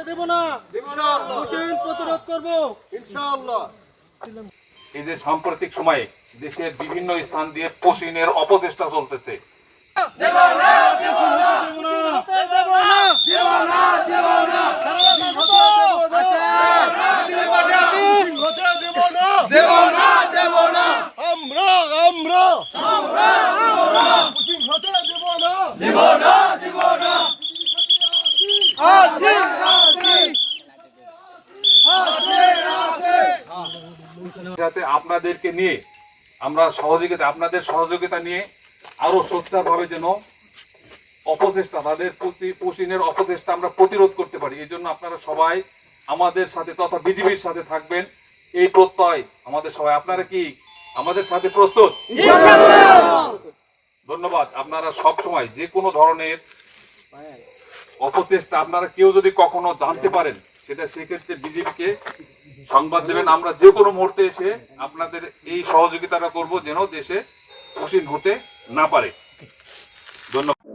হতে দেব না, পুশিন প্রতিরোধ করব ইনশাআল্লাহ। এই যে সাম্প্রতিক সময়ে দেশের বিভিন্ন স্থান দিয়ে পশিনের অপচেষ্টা চলতেছে, যাতে আপনাদেরকে নিয়ে আমরা আপনাদের সহযোগিতা নিয়ে আরো সোচ্চারভাবে যেন অপচেষ্টা, তাদের পশিনের অপচেষ্টা আমরা প্রতিরোধ করতে পারি। এই জন্য আপনারা সবাই আমাদের সাথে তথা বিজিবির সাথে থাকবেন, এই প্রত্যয় আমাদের সবাই। আপনারা কি আমাদের সাথে প্রস্তুত? ধন্যবাদ। আপনারা সব সময় যে কোনো ধরনের অপচেষ্টা আপনারা কেউ যদি কখনো জানতে পারেন, সেটা সেক্ষেত্রে বিজিবিকে সংবাদ দেবেন। আমরা যে কোনো মুহূর্তে এসে আপনাদের এই সহযোগিতাটা করব যেন দেশে পশিন হতে না পারে। ধন্যবাদ।